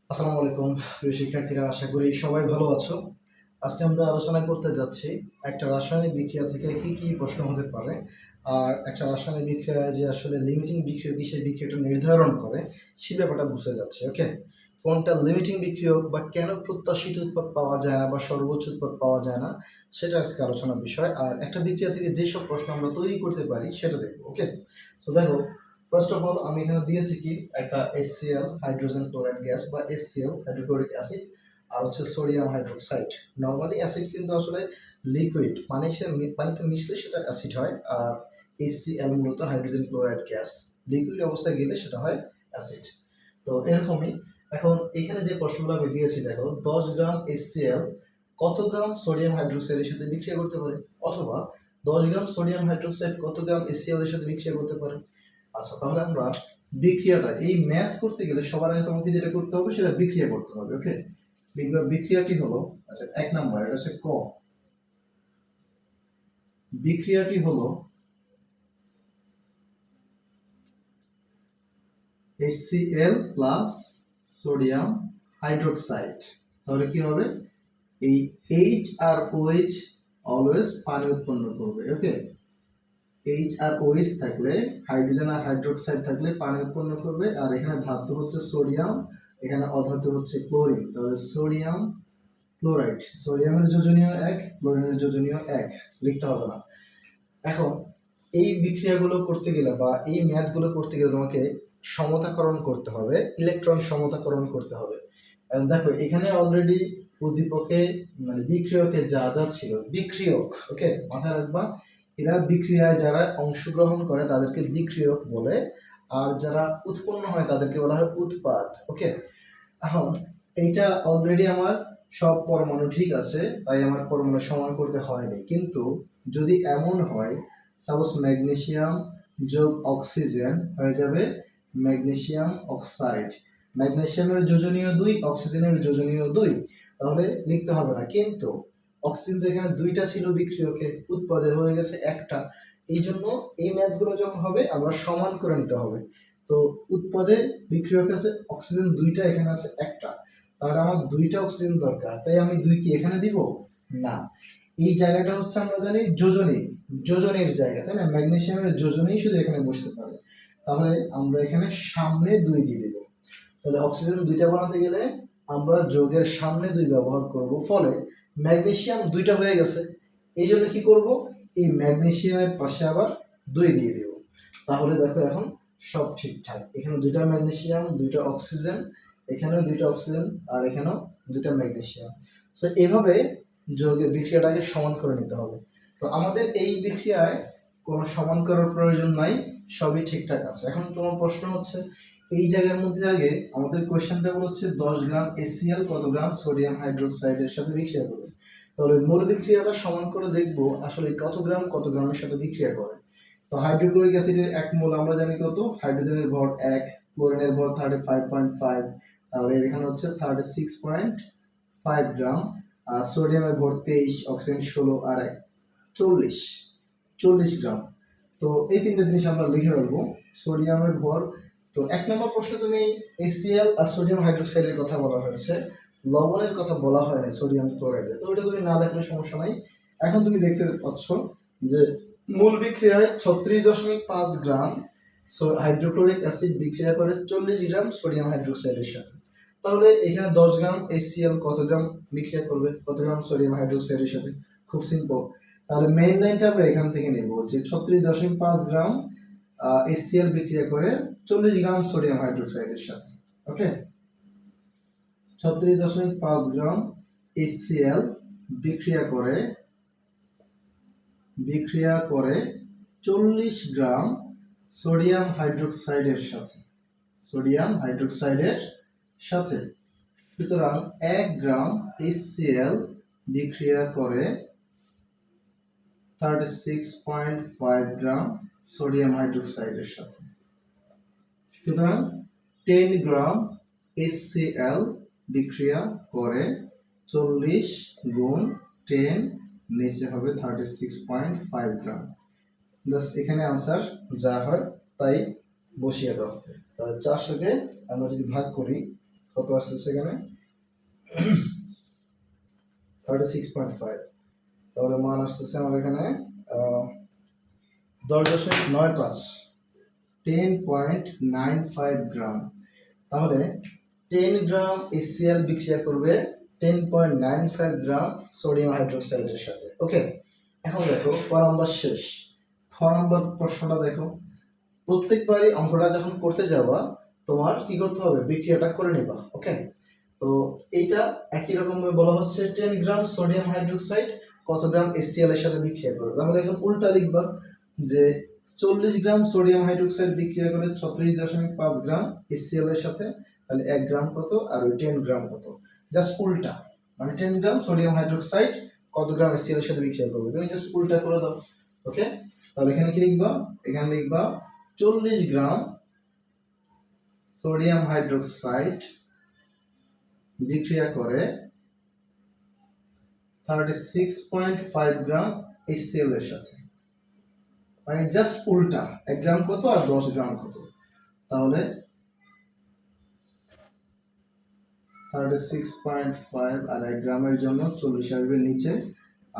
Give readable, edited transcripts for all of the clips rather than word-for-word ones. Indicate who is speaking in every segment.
Speaker 1: আসসালামু আলাইকুম প্রিয় শিক্ষার্থীরা, আশা করি সবাই ভালো আছো। আজকে আমরা আলোচনা করতে যাচ্ছি একটা রাসায়নিক বিক্রিয়া থেকে কি কি প্রশ্ন হতে পারে, আর একটা রাসায়নিক বিক্রিয়া যে আসলে লিমিটিং বিক্রিয়া কি সেই বিক্রিয়াটা নির্ধারণ করে সেই ব্যাপারটা বুঝতে যাচ্ছে। ওকে, কোনটা লিমিটিং বিক্রিয়ক বা কেন প্রত্যাশিত উৎপাদ পাওয়া যায় না বা সর্বোচ্চ উৎপাদ পাওয়া যায় না সেটা আজকে আলোচনার বিষয়। আর একটা বিক্রিয়া থেকে যেসব প্রশ্ন আমরা তৈরি করতে পারি সেটা দেখবো। ওকে, তো দেখো, ফার্স্ট অফ অল আমি এখানে দিয়েছি কি একটা HCl হাইড্রোজেন ক্লোরাইড গ্যাস বা HCl হাইড্রোক্লোরিক অ্যাসিড, আর হচ্ছে সোডিয়াম হাইড্রোক্সাইড। নরমালি অ্যাসিড কিন্তু আসলে লিকুইড, পানিতে মিশলে সেটা অ্যাসিড হয়, আর HCl মূলত হাইড্রোজেন ক্লোরাইড গ্যাস, লিকুইড অবস্থায় গেলে সেটা হয় অ্যাসিড। তো এরকমই এখন এখানে যে প্রশ্নগুলো আমি দিয়েছি, দেখো 10 গ্রাম HCl কত গ্রাম সোডিয়াম হাইড্রোক্সাইডের সাথে বিক্রিয়া করতে পারে, অথবা 10 গ্রাম সোডিয়াম হাইড্রোক্সাইড কত গ্রাম HCl এর সাথে বিক্রিয়া করতে পারে। আচ্ছা, তাহলে আমরা বিক্রিয়াটা এই ম্যাথ করতে গেলে সবার আগে তোমাকে যেটা করতে হবে সেটা বিক্রিয়া করতে হবে। ওকে, বিক্রিয়াটি হলো, আচ্ছা এক নাম্বার এটা হচ্ছে ক, বিক্রিয়াটি হলো HCl প্লাস সোডিয়াম হাইড্রোক্সাইড। তাহলে কি হবে, এই H আর OH অলওয়েজ পানি উৎপন্ন করবে। ওকে, H আর OH থাকলে, হাইড্রোজেন আর হাইড্রোক্সাইড থাকলে পানি উৎপন্ন করবে, আর এখানে ধাতু হচ্ছে সোডিয়াম, এখানে অধাতু হচ্ছে ক্লোরিন। তাহলে সোডিয়াম ক্লোরাইড, সোডিয়ামের যোজনীয় 1, ক্লোরিনের যোজনীয় 1, লিখতে হবে না। এখন এই বিক্রিয়াগুলো করতে গেলে বা এই ম্যাথগুলো করতে গেলে তোমাকে সমতাকরণ করতে হবে, ইলেকট্রন সমতাকরণ করতে হবে। দেখো এখানে অলরেডি উদ্দীপকে মানে বিক্রিয়কে যা যা ছিল, বিক্রিয়ক, ওকে মাথায় রাখবা, এরা বিক্রিয়ায় যারা অংশগ্রহণ করে তাদেরকে বিক্রিয়ক বলে, আর যারা উৎপন্ন হয় তাদেরকে বলা হয় উৎপাদ। ওকে, এখন এইটা অলরেডি আমার সব পরমাণু ঠিক আছে, তাই আমার পরমাণু সমান করতে হয়নি। কিন্তু যদি এমন হয়, সাপোজ ম্যাগনেসিয়াম যোগ অক্সিজেন হয়ে যাবে ম্যাগনেসিয়াম অক্সাইড, ম্যাগনেসিয়ামের যোজনীয় 2, অক্সিজেনের যোজনীয় 2, তাহলে লিখতে হবে না। কিন্তু অক্সিজেন তো এখানে 2টা ছিল বিক্রিয়কে, উৎপাদে হয়ে গেছে একটা, এই জন্য এই ম্যাথগুলো যখন হবে আমরা সমান করে নিতে হবে। তো উৎপাদে বিক্রিয়ক আছে অক্সিজেন 2টা, এখানে আছে একটা, তাহলে আমার 2টা অক্সিজেন দরকার, তাই আমি 2 কি এখানে দিব না। এই জায়গাটা হচ্ছে আমরা জানি যোজনী, যোজনের জায়গা, তাই না, ম্যাগনেসিয়ামের যোজনেই শুধু এখানে বসতে পারে, তাহলে আমরা এখানে সামনে 2 দিয়ে দিব। তাহলে অক্সিজেন 2টা বানাতে গেলে আমরা যোগের সামনে 2 ব্যবহার করব, ফলে ম্যাগনেসিয়াম 2টা হয়ে গেছে। এই জন্য কি করব, এই ম্যাগনেসিয়ামের পাশে আবার 2 দিয়ে দেব। তাহলে দেখো এখন সব ঠিকঠাক, এখানে 2টা ম্যাগনেসিয়াম, 2টা অক্সিজেন, এখানেও 2টা অক্সিজেন, আর এখানেও 2টা ম্যাগনেসিয়াম। তো এভাবে যোগের বিক্রিয়াটাকে সমান করে নিতে হবে। তো আমাদের এই বিক্রিয়ায় কোনো সমান করার প্রয়োজন নাই, সবই ঠিকঠাক আছে। এখন তোমার প্রশ্ন হচ্ছে, এই জায়গার মধ্যে আগে আমাদের কোশ্চেনটা বলছে 10 গ্রাম HCl কত গ্রাম সোডিয়াম হাইড্রোক্সাইডের সাথে বিক্রিয়া করবে। তাহলে মূল বিক্রিয়াটা সমান করে দেখব আসলে কত গ্রাম কত গ্রামের সাথে বিক্রিয়া করে। তো হাইড্রোক্লোরিক অ্যাসিডের 1 মোল আমরা জানি কত, হাইড্রোজেনের ভর 1, ক্লোরিনের ভর 35.5, তাহলে এখানে হচ্ছে 36.5 গ্রাম, আর সোডিয়ামের ভর 23, অক্সিজেন 16, আর 1 40 গ্রাম। তো এই তিনটা জিনিস আমরা লিখে ফেলবো। সোডিয়ামের ভর, তো 1 নম্বর প্রশ্নে তুমি HCl আর সোডিয়াম হাইড্রোক্সাইডের কথা বলা হয়েছে, লবণের কথা বলা হয় না সোডিয়াম ক্লোরাইড, তো এটা তুমি না দেখলে সমস্যা নাই। এখন তুমি দেখতে পাচ্ছ যে মূল বিক্রিয়ায় 36.5 গ্রাম হাইড্রোক্লোরিক অ্যাসিড বিক্রিয়া করে 40 গ্রাম সোডিয়াম হাইড্রোক্সাইডের সাথে। তাহলে এখানে 10 গ্রাম HCl কত গ্রাম বিক্রিয়া করবে, কত গ্রাম সোডিয়াম হাইড্রোক্সাইডের সাথে, খুব সিম্পল। তাহলে মেইন লাইনটা আমরা এখান থেকে নেব যে 36.5 গ্রাম HCl বিক্রিয়া করে 40 গ্রাম সোডিয়াম হাইড্রোক্সাইডের সাথে। ওকে, 36.5 গ্রাম HCl বিক্রিয়া করে 40 গ্রাম সোডিয়াম হাইড্রোক্সাইডের সাথে, সোডিয়াম হাইড্রোক্সাইডের সাথে। সুতরাং 1 গ্রাম HCl বিক্রিয়া করে 36.5 গ্রাম সোডিয়াম হাইড্রোক্সাইডের সাথে। সুতরাং 10 গ্রাম HCl বিক্রিয়া করে 40 গুণ 10, নিচে হবে 36.5 গ্রাম। বাস এখানে আনসার যা হয় তাই বসিয়ে দাও। তাহলে 400-কে আমরা যদি ভাগ করি কত আসতেছে এখানে 36.5, তাহলে মান আসতেছে আমার এখানে 10.95 10.95 গ্রাম। তাহলে 10 গ্রাম HCl বিক্রিয়া করবে 10.95 গ্রাম সোডিয়াম হাইড্রোক্সাইডের সাথে। ওকে, এখন দেখো ক নম্বর শেষ, খ নম্বর প্রশ্নটা দেখো। প্রত্যেকবারই অঙ্কটা যখন করতে যাবা তোমার কি করতে হবে, বিক্রিয়াটা করে নেবা। ওকে, তো এইটা একই রকম ভাবে বলা হচ্ছে 10 গ্রাম সোডিয়াম হাইড্রোক্সাইড কত গ্রাম HCl এর সাথে বিক্রিয়া করে। তাহলে এখন উল্টা লিখবা যে 40 গ্রাম সোডিয়াম হাইড্রোক্সাইড বিক্রিয়া করে 36.5 গ্রাম HCl এর সাথে, তাহলে 1 গ্রাম কত আর ওই 10 গ্রাম কত, জাস্ট উল্টা, মানে 10 গ্রাম সোডিয়াম হাইড্রোক্সাইড কত গ্রাম HCl এর সাথে বিক্রিয়া করবে, তুমি জাস্ট উল্টা করে দাও। ওকে, তাহলে এখানে কি লিখবা, এখানে লিখবা 40 গ্রাম সোডিয়াম হাইড্রোক্সাইড বিক্রিয়া করে 36.5 গ্রাম HCl এর সাথে, মানে জাস্ট উল্টা, 1 গ্রাম কত আর 10 গ্রাম কত, তাহলে 36.5 আর 1 গ্রামের জন্য 40 আসবে নিচে,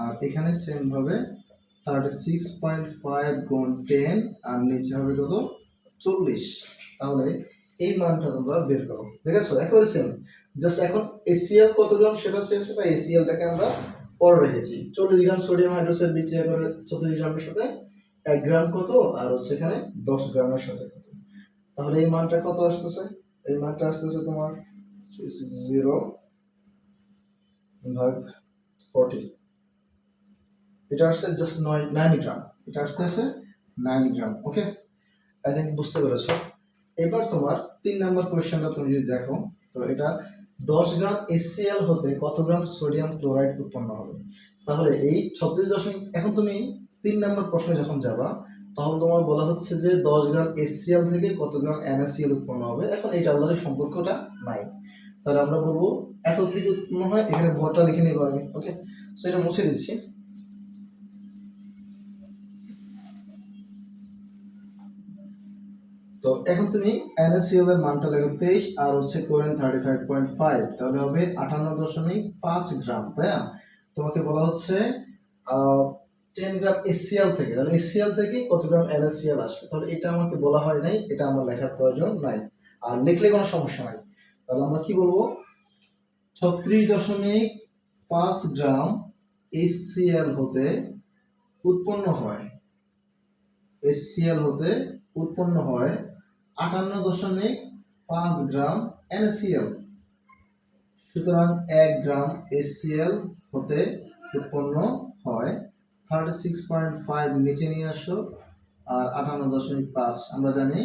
Speaker 1: আর এখানে সেম ভাবে 36.5 গুণ 10 আর নিচে হবে কত 40। তাহলে এই মানটা তোমরা বের করো, দেখেছো একেবারে সেম, জাস্ট এখন HCl কত গ্রাম সেটা চেয়েছে, তাই HClটাকে আমরা পরে রেখেছি। 40 গ্রাম সোডিয়াম হাইড্রোক্সাইড বিক্রিয়া করে 40 গ্রামের সাথে 1 গ্রাম কত আর হচ্ছে এখানে 10 গ্রামের সাথে কত, তাহলে এই মানটা কত আসতেছে, এই মানটা আসতেছে তোমার 0 ভাগ 40, এটা আসছে জাস্ট 9 গ্রাম, এটা আসতেছে 9 গ্রাম। ওকে, আই থিংক বুঝতে পেরেছো। এবার তোমার 3 নাম্বার কোশ্চেনটা তুমি যদি দেখো, তো এটা 10 গ্রাম HCl হতে কত গ্রাম সোডিয়াম ক্লোরাইড উৎপন্ন হবে। তাহলে এই 36 এখন তুমি 3 নাম্বার প্রশ্নে যখন যাবা তখন তোমার বলা হচ্ছে যে 10 গ্রাম HCl থেকে কত গ্রাম NaCl উৎপন্ন হবে। এখন এইটা আলাদা সম্পর্কটা নাই, তাহলে আমরা বলবো এত থেকে উৎপন্ন হয়, এখানে ভরটা লিখে নিব আমি। ওকে, সো এটা মুছে দিচ্ছি। তো এখন তুমি NaCl এর মানটা লেখো 23 আর হচ্ছে ক্লোরিন 35.5, তাহলে হবে 58.5 গ্রাম, তাই না? তোমাকে বলা হচ্ছে 10 গ্রাম HCl থেকে, তাহলে HCl থেকে কত গ্রাম NaCl আসবে, তাহলে এটা আমাকে বলা হয় নাই, এটা আমার লেখার প্রয়োজন নাই, আর লিখলে কোনো সমস্যা নাই। তাহলে আমরা কি বলবো, 36.5 গ্রাম HCl হতে উৎপন্ন হয়, HCl হতে উৎপন্ন হয় 58.5 গ্রাম NaCl। সুতরাং 1 গ্রাম HCl হতে উৎপন্ন হয় 36.5, নিচে নিয়ে আসো, আর 58.5 আমরা জানি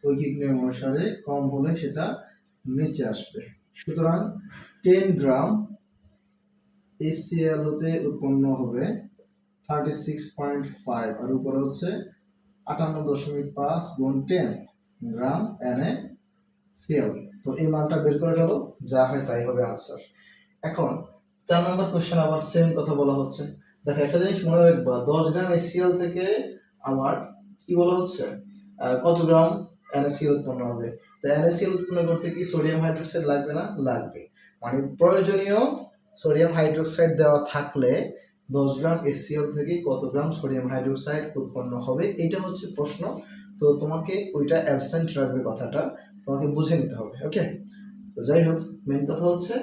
Speaker 1: ঐকিক নিয়ম অনুসারে কম হলে সেটা নিচে আসবে। সুতরাং 10 গ্রাম HCl হতে উৎপন্ন হবে 36.5 আর উপরে হচ্ছে 58.5 গুণ 10 গ্রাম NaCl। তো এই মানটা বের করে ফেলো, যা হয় তাই হবে আনসার। এখন 4 নম্বর কোশ্চেন আবার সেম কথা বলা হচ্ছে। দেখো একটা জিনিস মনে রাখবা, 10 গ্রাম HCl থেকে আমার কি বলা হচ্ছে কত গ্রাম NaCl উৎপন্ন হবে। তো NaCl উৎপন্ন করতে কি সোডিয়াম হাইড্রোক্সাইড লাগবে না? লাগবে, মানে প্রয়োজনীয় সোডিয়াম হাইড্রোক্সাইড দেওয়া থাকলে 10 গ্রাম HCl থেকে কত গ্রাম সোডিয়াম হাইড্রোক্সাইড উৎপন্ন হবে, এটা হচ্ছে প্রশ্ন। তো তোমাকে ওইটা অ্যাবসেন্ট রাখবে, কথাটা তোমাকে বুঝে নিতে হবে। ওকে, তো যাই হোক, মেইন কথা হচ্ছে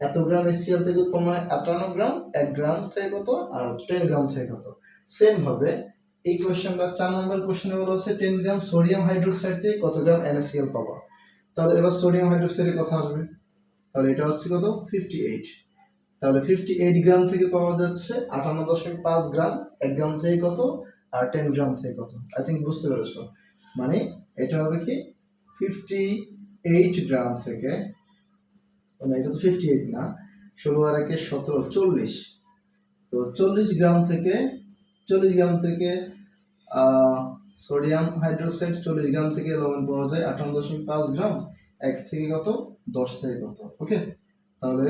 Speaker 1: এত গ্রাম HCl থেকে উৎপন্ন হয় 58 গ্রাম, 1 গ্রাম থেকে কত আর 10 গ্রাম থেকে কত। সেম ভাবে এই কোশ্চেনটা 4 নম্বর কোশ্চেনে বলা হচ্ছে 10 গ্রাম সোডিয়াম হাইড্রোক্সাইড থেকে কত গ্রাম NaCl পাবা। তাহলে এবার সোডিয়াম হাইড্রোক্সাইডের কথা আসবে, তাহলে এটা হচ্ছে কত 58, তাহলে 58 গ্রাম থেকে পাওয়া যাচ্ছে 58.5 গ্রাম, 1 গ্রাম থেকে কত আর 10 গ্রাম থেকে কত। আই থিঙ্ক বুঝতে পেরেছো, মানে এটা হবে কি 58 গ্রাম থেকে, মানে এটা তো 58 না, 16 আর 1 17 40, তো 40 গ্রাম থেকে সোডিয়াম হাইড্রোক্সাইড 40 গ্রাম থেকে লবণ পাওয়া যায় 58.5 গ্রাম, 1 থেকে কত 10 থেকে কত। ওকে, তাহলে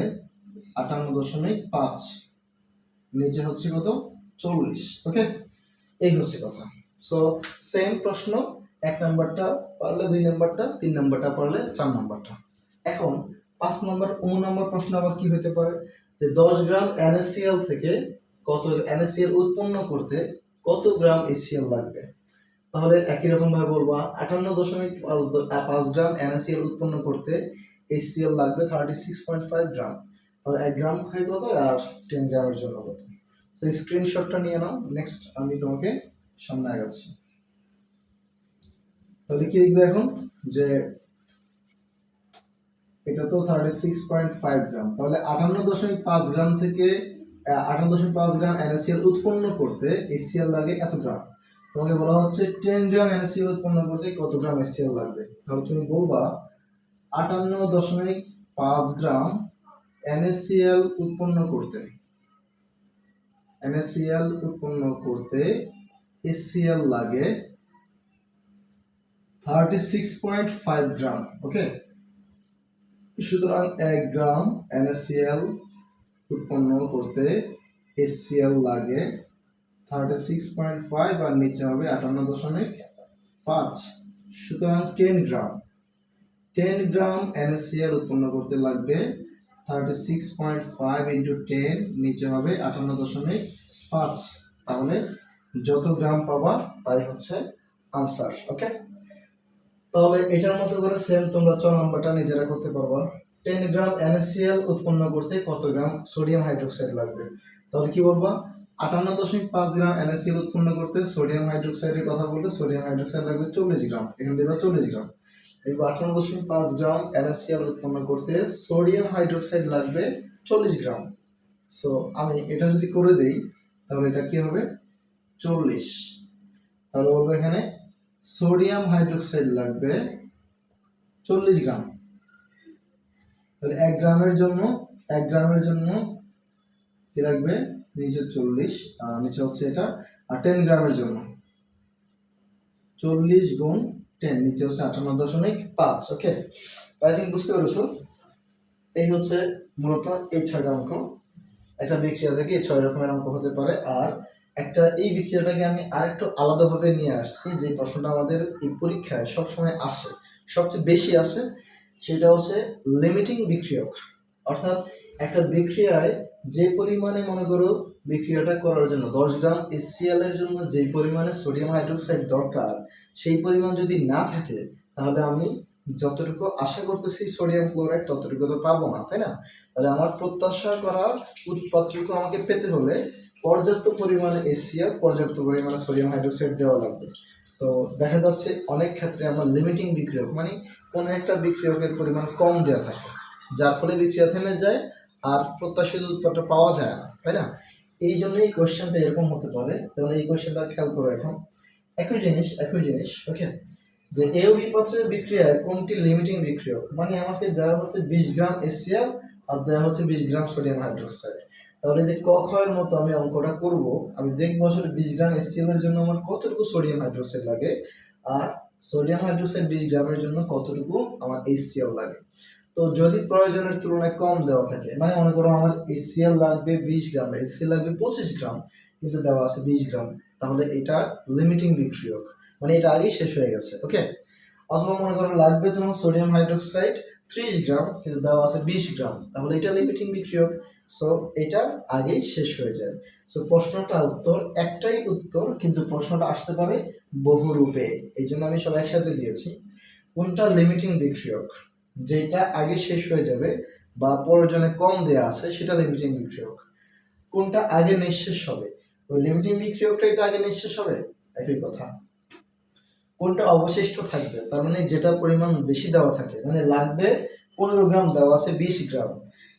Speaker 1: 58.5 নিচে হচ্ছে কত 40। ওকে, এই হচ্ছে কথা। সো সেম প্রশ্ন 1 নাম্বারটা পারলে 2 নাম্বারটা, 3 নাম্বারটা পারলে 4 নাম্বারটা। এখন 5 নাম্বার 19 নাম্বার প্রশ্ন আবার কি হতে পারে, যে 10 গ্রাম NaCl থেকে কত NaCl উৎপন্ন করতে কত গ্রাম HCl লাগবে। তাহলে একই রকম ভাবে বলবো 58.5 গ্রাম NaCl উৎপন্ন করতে HCl লাগবে 36.5 গ্রাম। তাহলে 1 গ্রাম খাই কত আর 10 গ্রামের জন্য কত। তো স্ক্রিনশটটা নিয়ে নাও, নেক্সট আমি তোমাকে সামনে আগাচ্ছি। তাহলে কি লিখবে এখন, যে এটা তো 36.5 গ্রাম, তাহলে 58.5 গ্রাম থেকে 58.5 গ্রাম NaCl উৎপন্ন করতে HCl লাগে এত গ্রাম। তোমাকে বলা হচ্ছে 10 গ্রাম NaCl উৎপন্ন করতে কত গ্রাম HCl লাগবে। তাহলে তুমি বলবা 58.5 গ্রাম NaCl উৎপন্ন করতে HCl লাগে 36.5 গ্রাম। ওকে, সুতরাং 1 গ্রাম NaCl উৎপন্ন করতে HCl লাগে 36.5 আর নিচে হবে 58.5। সুতরাং 10 গ্রাম NaCl উৎপন্ন করতে লাগবে 36.5 ইন্টু 10, নিচে হবে 58.5। তাহলে যত গ্রাম পাবা তাই হচ্ছে আনসার। ওকে, তাহলে এটার মতো করে সেম তোমরা 4 নাম্বারটা নিজেরা করতে পারবা। 10 গ্রাম NaCl উৎপন্ন করতে কত গ্রাম সোডিয়াম হাইড্রোক্সাইড লাগবে। তাহলে কি বলবা, 58.5 গ্রাম NaCl উৎপন্ন করতে সোডিয়াম হাইড্রোক্সাইডের কথা বলতে সোডিয়াম হাইড্রোক্সাইড লাগবে 40 গ্রাম, এখানে দেবা 40 গ্রাম। এই 58.5 গ্রাম NaCl উৎপন্ন করতে সোডিয়াম হাইড্রোক্সাইড লাগবে 40 গ্রাম। সো আমি এটা যদি করে দেই তাহলে এটা কি হবে 40। তাহলে বলবো এখানে সোডিয়াম হাইড্রোক্সাইড লাগবে 40 গ্রাম। তাহলে 1 গ্রামের জন্য কি লাগবে, নিচে 40 আর নিচে হচ্ছে এটা, আর 10 গ্রামের জন্য 40 গুণ 10, নিচে হচ্ছে 58.5। ওকে, আই থিংক বুঝতে পেরেছো। এই হচ্ছে মূলত এই 6টা অঙ্ক। একটা বিক্রিয়া থেকে এই 6 রকমের অঙ্ক হতে পারে। আর একটা এই বিক্রিয়াটাকে আমি আরেকটু আলাদাভাবে নিয়ে আসছি, যে প্রশ্নটা আমাদের এই পরীক্ষায় সবসময় আসে, সবচেয়ে বেশি আসে, সেটা হচ্ছে লিমিটিং বিক্রিয়ক। অর্থাৎ একটা বিক্রিয়ায় যে পরিমাণে মনে করো বিক্রিয়াটা করার জন্য 10 গ্রাম HCl এর জন্য যে পরিমাণে সোডিয়াম হাইড্রোক্সাইড দরকার সেই পরিমাণ যদি না থাকে তাহলে আমি যতটুকু আশা করতেছি সোডিয়াম ক্লোরাইড ততটুকু তো পাবো না, তাই না। তাহলে আমার প্রত্যাশা করা উৎপাদটুকু আমাকে পেতে হলে পর্যাপ্ত পরিমাণে HCl, পর্যাপ্ত পরিমাণে সোডিয়াম হাইড্রোক্সাইড দেওয়া লাগবে। তো দেখা যাচ্ছে অনেক ক্ষেত্রে আমরা লিমিটিং বিক্রিয়ক মানে কোনো একটা বিক্রিয়কের পরিমাণ কম দেওয়া থাকে, যার ফলে বিক্রিয়া থেমে যায় আর প্রত্যাশিত উৎপাদটা পাওয়া যায় না, তাই না। এই জন্য এই কোশ্চেনটা এরকম হতে পারে। যেমন এই কোশ্চেনটা খেয়াল করো, এখন একই জিনিস। ওকে, যে এ ও বি পাত্রের বিক্রিয়ায় কোনটি লিমিটিং বিক্রিয়ক, মানে আমাকে দেওয়া হচ্ছে 20 গ্রাম HCl আর দেওয়া হচ্ছে 20 গ্রাম সোডিয়াম হাইড্রোক্সাইড। তাহলে যে ক খ এর মতো আমি অঙ্কটা করব, আমি দেখবো আসলে 20 গ্রাম HCl এর জন্য আমার কতটুকু সোডিয়াম হাইড্রোক্সাইড লাগে আর সোডিয়াম হাইড্রোক্সাইড 20 গ্রামের জন্য কতটুকু আমার HCl লাগে। তো যদি প্রয়োজনের তুলনায় কম দেওয়া থাকে, মানে মনে করো আমার HCl লাগবে 20 গ্রাম, HCl লাগবে 25 গ্রাম, কিন্তু দেওয়া আছে 20 গ্রাম, তাহলে এটা লিমিটিং বিক্রিয়ক, মানে এটা আগেই শেষ হয়ে গেছে। ওকে, অথবা মনে করো লাগবে তোমার সোডিয়াম হাইড্রোক্সাইড 30 গ্রাম, কিন্তু দেওয়া আছে 20 গ্রাম, তাহলে এটা লিমিটিং বিক্রিয়ক। সো এটা আগেই শেষ হয়ে যায়। সো প্রশ্নটা উত্তর একটাই উত্তর, কিন্তু প্রশ্নটা আসতে পারে বহুরূপে, এই জন্য আমি সব একসাথে দিয়েছি। কোনটা লিমিটিং বিক্রিয়ক, যেটা আগে শেষ হয়ে যাবে বা প্রয়োজনে কম দেয়া আছে সেটা লিমিটিং বিক্রিয়ক। কোনটা আগে নিঃশেষ হবে, ওই লিমিটিং বিক্রিয়কটাই তো আগে নিঃশেষ হবে, একই কথা। কোনটা অবশিষ্ট থাকবে, তার মানে যেটা পরিমাণ বেশি দেওয়া থাকে, মানে লাগবে 15 গ্রাম, দেওয়া আছে 20 গ্রাম,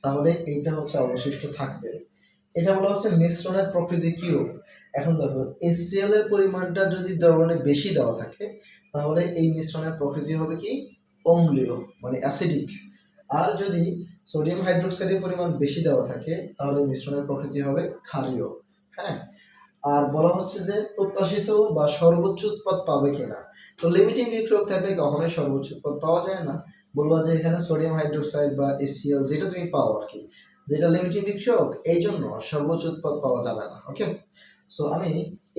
Speaker 1: তাহলে এইটা হচ্ছে অবশিষ্ট থাকবে। এটা বলা হচ্ছে মিশ্রণের প্রকৃতি কি রূপ। এখন দেখো HCl এর পরিমাণটা যদি দ্রবণে বেশি দেওয়া থাকে তাহলে এই মিশ্রণের প্রকৃতি হবে কি অম্লীয়, মানে অ্যাসিডিক। আর যদি সোডিয়াম হাইড্রোক্সাইডের পরিমাণ বেশি দেওয়া থাকে তাহলে মিশ্রণের প্রকৃতি হবে ক্ষারীয়। হ্যাঁ, আর বলা হচ্ছে যে প্রত্যাশিত বা সর্বোচ্চ উৎপাদ পাবে কিনা। তো লিমিটিং বিক্রিয়ক থাকলে কখনোই সর্বোচ্চ উৎপাদ পাওয়া যায় না। বলবো যে এখানে সোডিয়াম হাইড্রোক্সাইড বা HCl যেটা তুমি পাও আর কি, যেটা লিমিটিং বিক্রিয়ক, এই জন্য সর্বোচ্চ উৎপাদ পাওয়া যাবে না। ওকে, সো আমি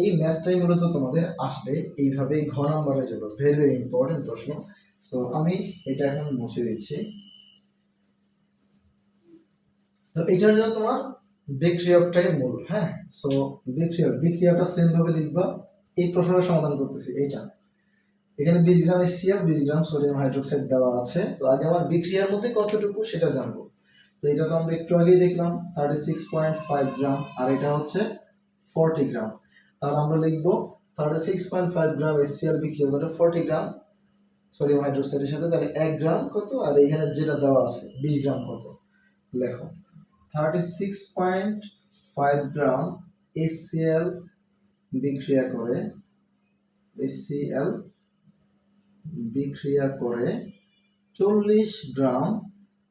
Speaker 1: এই ম্যাথটাই মূলত তোমাদের আসবে এইভাবে ঘ নাম্বারের জন্য, ভেরি ভেরি ইম্পর্টেন্ট প্রশ্ন। তো আমি এটা এখন মুছে দিচ্ছি। তো এটার জন্য তোমার বিক্রিয়কটাই মূল। হ্যাঁ, সো বিক্রিয়াটা সেম ভাবে লিখবা। এই প্রশ্নটা সমাধান করতেছি এইটা। এখানে 20 গ্রাম HCl 20 গ্রাম সোডিয়াম হাইড্রোক্সাইড দেওয়া আছে। তো আগে আমার বিক্রিয়ার মধ্যে কতটুকু সেটা জানবো। তো এটা তো আমরা একটু আগেই দেখলাম 36.5 গ্রাম, আর এটা হচ্ছে 40 গ্রাম। তাহলে আমরা লিখব 36.5 গ্রাম HCl বিক্রিয়া করে 40 গ্রাম সোডিয়াম হাইড্রোক্সাইডের সাথে, তাহলে 1 গ্রাম কত, আর এখানে যেটা দেওয়া আছে 20 গ্রাম কত, লেখো 36.5 গ্রাম HCl বিক্রিয়া করে HCl বিক্রিয়া করে 40 গ্রাম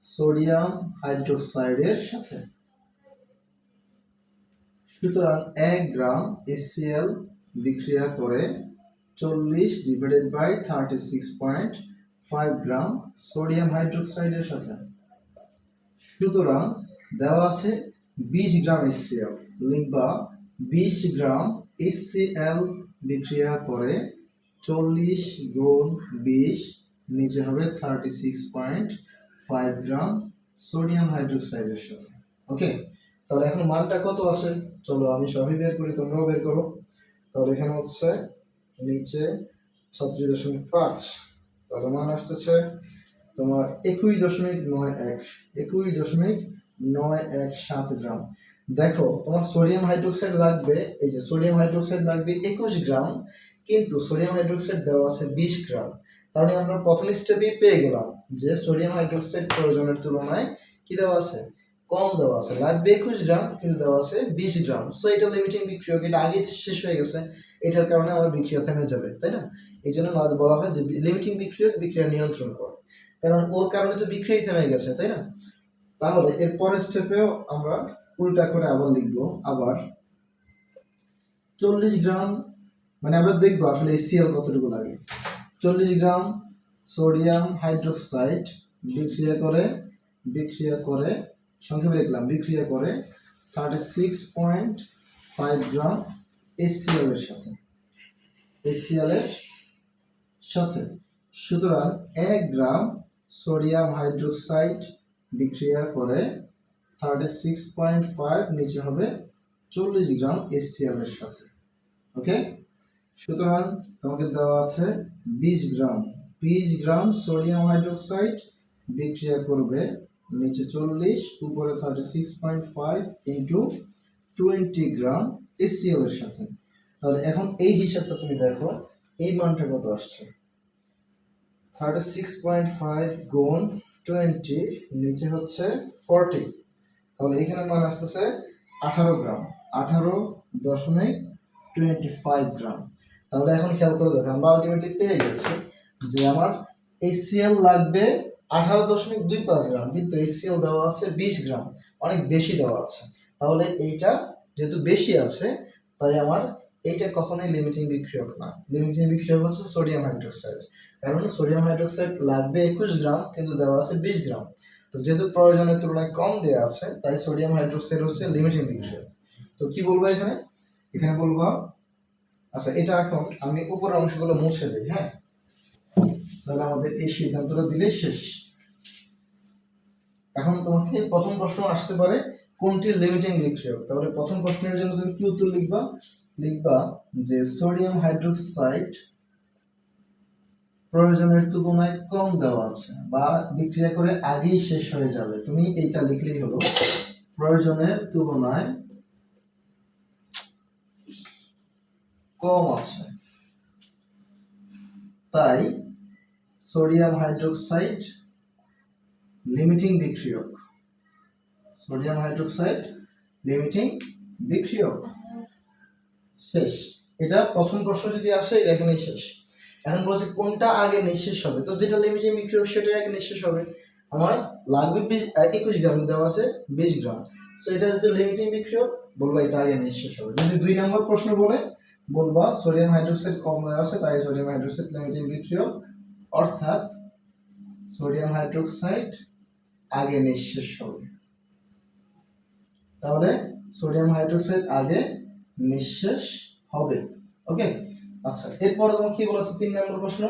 Speaker 1: সোডিয়াম হাইড্রোক্সাইডের সাথে। সুতরাং 1 গ্রাম HCl বিক্রিয়া করে 40 ডিভাইডেড বাই 36.5 গ্রাম সোডিয়াম হাইড্রোক্সাইডের সাথে। সুতরাং দেওয়া আছে 20 গ্রাম HCl, লিখবা 20 গ্রাম HCl বিক্রিয়া করে 40 গুণ 20, নিচে হবে 36.5 গ্রাম সোডিয়াম হাইড্রোক্সাইডের সাথে। ওকে, তাহলে এখন মানটা কত আসে, চলো আমি সবই বের করি, তোমরাও বের করো। তাহলে এখানে হচ্ছে নিচে 36.5, তাহলে মান আসতেছে তোমার 21.91 গ্রাম। দেখো তোমার সোডিয়াম হাইড্রোক্সাইড লাগবে, এই যে সোডিয়াম হাইড্রোক্সাইড লাগবে 21 গ্রাম, কিন্তু সোডিয়াম হাইড্রোক্সাইড দেওয়া আছে 20 গ্রাম। তাহলে আমরা প্রথম স্টেপেই পেয়ে গেলাম যে সোডিয়াম হাইড্রোক্সাইড প্রয়োজনের তুলনায় কি দেওয়া আছে, কম দেওয়া আছে, লাগবে 21 গ্রাম কিন্তু দেওয়া আছে 20 গ্রাম। সো এটা লিমিটিং বিক্রিয়ক, এটা আগে শেষ হয়ে গেছে, এটার কারণে আমার বিক্রিয়া থেমে যাবে, তাই না? এই জন্য মাঝ বলা হয় যে লিমিটিং বিক্রিয়ক বিক্রিয়া নিয়ন্ত্রণ করে, কারণ ওর কারণে তো বিক্রিয়াই থেমে গেছে, তাই না? তাহলে এর পরের স্টেপেও আমরা উল্টা করে আবার লিখবো, আবার 40 গ্রাম, মানে আমরা দেখবো আসলে HCl কতটুকু লাগে। 40 গ্রাম সোডিয়াম হাইড্রোক্সাইড বিক্রিয়া করে সংক্ষেপে লিখলাম বিক্রিয়া করে 36.5 গ্রাম HCl এর সাথে। সুতরাং 1 গ্রাম সোডিয়াম হাইড্রোক্সাইড বিক্রিয়া করে 36.5, নিচে হবে 40 গ্রাম HCl এর সাথে। ওকে, সুতরাং তোমাকে দেওয়া আছে 20 গ্রাম সোডিয়াম হাইড্রোক্সাইড বিক্রিয়া করবে, নিচে 40 উপরে 36.5 ইন্টু 20 গ্রাম HCl এর সাথে। তাহলে এখন এই হিসাবটা তুমি দেখো, এই মানটা কত আসছে, 36.5 গুণ 20, নিচে হচ্ছে 40, তাহলে এখানে মান আসতেছে 18 গ্রাম, 18.25 গ্রাম। তাহলে এখন খেয়াল করে দেখো, আমরা আলটিমেটলি পেয়ে গেছি যে আমার HCl লাগবে 18.25 গ্রাম, কিন্তু HCl দেওয়া আছে 20 গ্রাম, অনেক বেশি দেওয়া আছে। তাহলে এইটা যেহেতু বেশি আছে, তাই আমার এইটা কখনোই লিমিটিং বিক্রিয়ক না। লিমিটিং বিক্রিয়ক হচ্ছে সোডিয়াম হাইড্রোক্সাইড, কারণ সোডিয়াম হাইড্রোক্সাইড লাগবে 21 গ্রাম কিন্তু দেওয়া আছে 20 গ্রাম। তো যেহেতু প্রয়োজনের তুলনায় কম দেওয়া আছে, তাই সোডিয়াম হাইড্রোক্সাইড হচ্ছে লিমিটিং বিক্রিয়ক। তো কি বলবো এখানে বলবো, আচ্ছা এটা এখন আমি উপরের অংশগুলো মুছে দিই। হ্যাঁ, তাহলে আমাদের এই সিদ্ধান্তটা দিলেই শেষ। এখন তোমাকে প্রথম প্রশ্ন আসতে পারে কোনটি লিমিটিং বিক্রিয়ক। তাহলে প্রথম প্রশ্নের জন্য তুমি কি উত্তর লিখবা যে সোডিয়াম হাইড্রোক্সাইড প্রয়োজনের তুলনায় কম দেওয়া আছে বা বিক্রিয়া করে আগেই শেষ হয়ে যাবে, তুমি এইটা লিখলেই হলো, প্রয়োজনের তুলনায় কম আছে, তাই সোডিয়াম হাইড্রোক্সাইড লিমিটিং বিক্রিয়ক। শেষ। এটা প্রথম প্রশ্ন যদি আসে এখানেই শেষ। এখন বলছি কোনটা আগে নিঃশেষ হবে, তো যেটা লিমিটিং বিক্রিয়ক সেটাই আগে নিঃশেষ হবে। আমার লাগবে 21 গ্রাম, দেওয়া আছে 20 গ্রাম, সো এটা যেহেতু লিমিটিং বিক্রিয়ক বলবো এটা আগে নিঃশেষ হবে। যদি 2 নম্বর প্রশ্ন বলে বলবা সোডিয়াম হাইড্রোক্সাইড কম দেওয়া আছে, তাই সোডিয়াম হাইড্রোক্সাইড লিমিটিং বিক্রিয়ক, অর্থাৎ সোডিয়াম হাইড্রোক্সাইড আগে নিঃশেষ হবে। তাহলে সোডিয়াম হাইড্রোক্সাইড আগে নিঃশেষ হবে। ওকে, আচ্ছা এরপরে তোমার কি বলেছে 3 নম্বর প্রশ্ন,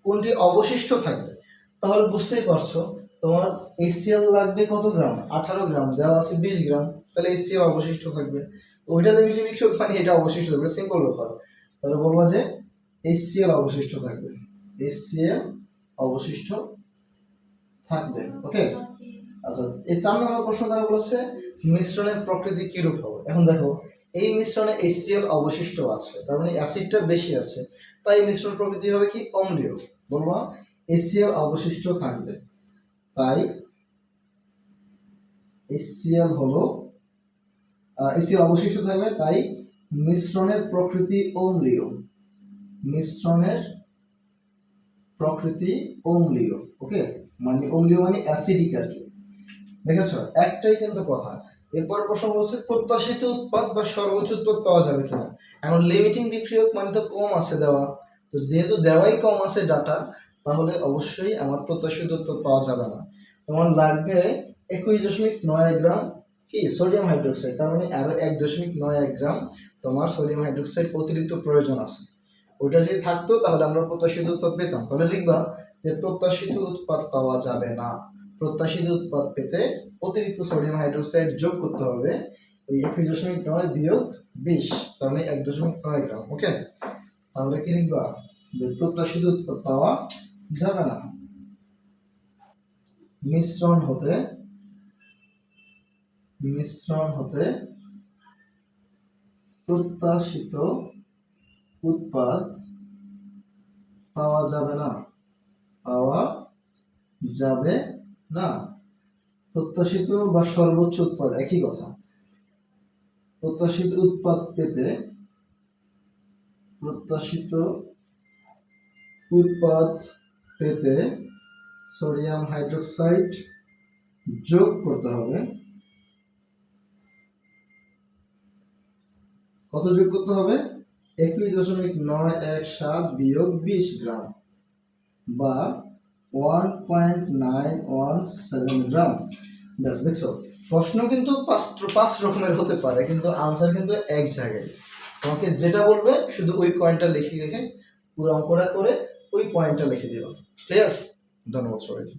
Speaker 1: কোনটি অবশিষ্ট থাকবে? তাহলে বুঝতেই পারছো তোমার HCl লাগবে কত গ্রাম, 18 গ্রাম, দেওয়া আছে 20 গ্রাম, তাহলে HCl অবশিষ্ট থাকবে। ওইটাতে বেশি মিক্সড মানে এটা অবশিষ্ট থাকবে, সিম্পল ব্যাপার। তাহলে বলবো যে HCl অবশিষ্ট থাকবে, HCl অবশিষ্ট থাকবে। ওকে, আচ্ছা এই 4 নম্বর প্রশ্ন তারা বলেছে মিশ্রণের প্রকৃতি কিরূপ হবে। এখন দেখো এই মিশ্রণে HCl অবশিষ্ট আছে, তার মানে অ্যাসিডটা বেশি আছে, তাই মিশ্রণ প্রকৃতি হবে কি অম্লীয়। বলবো HCl অবশিষ্ট থাকবে, তাই HCl হলো HCl অবশিষ্ট থাকবে, তাই মিশ্রণের প্রকৃতি অম্লীয়, মিশ্রণের প্রকৃতি অম্লীয়। ওকে, মানে অম্লীয় মানে অ্যাসিডিক আর কি। দেখেছো একটাই কিন্তু কথা। এরপর প্রশ্ন বলছে প্রত্যাশিত উৎপাদ বা সর্বোচ্চ উৎপাদ পাওয়া যাবে কিনা। এখন লিমিটিং বিক্রিয়ক মানে তো কম আছে দেওয়া, তো যেহেতু দেওয়াই কম আছে ডাটা, তাহলে অবশ্যই আমার প্রত্যাশিত উৎপাদ পাওয়া যাবে না। তোমার লাগবে 21.9 গ্রাম কি সোডিয়াম হাইড্রোক্সাইড, তার মানে আরো 1.91 গ্রাম তোমার সোডিয়াম হাইড্রোক্সাইড অতিরিক্ত প্রয়োজন আছে। ওইটা যদি থাকতো তাহলে আমরা প্রত্যাশিত উৎপাদ পেতাম। তাহলে লিখবা যে প্রত্যাশিত উৎপাদ পাওয়া যাবে না। প্রত্যাশিত উৎপাদ পেতে অতিরিক্ত সোডিয়াম হাইড্রোক্সাইড যোগ করতে হবে ওই 21.9 বিয়োগ 20, তার মানে 1.9 গ্রাম। ওকে, তাহলে কি লিখবা যে প্রত্যাশিত উৎপাদ পাওয়া যাবে না। মিশ্রণ হতে প্রত্যাশিত উৎপাদ পাওয়া যাবে না, পাওয়া যাবে না। প্রত্যাশিত বা সর্বোচ্চ উৎপাদ একই কথা। প্রত্যাশিত উৎপাদ পেতে সোডিয়াম হাইড্রোক্সাইড যোগ করতে হবে। কত যোগ করতে হবে? 21.917 বিয়োগ 20 গ্রাম বা 1.917 গ্রাম। ব্যাস, দেখছো প্রশ্ন কিন্তু পাঁচ রকমের হতে পারে, কিন্তু আনসার কিন্তু এক জায়গায়। তোমাকে যেটা বলবে শুধু ওই পয়েন্টটা লিখে রেখে পুরো অঙ্কটা করে ওই পয়েন্টটা লিখে দিবা। ক্লিয়ার? ধন্যবাদ সবাইকে।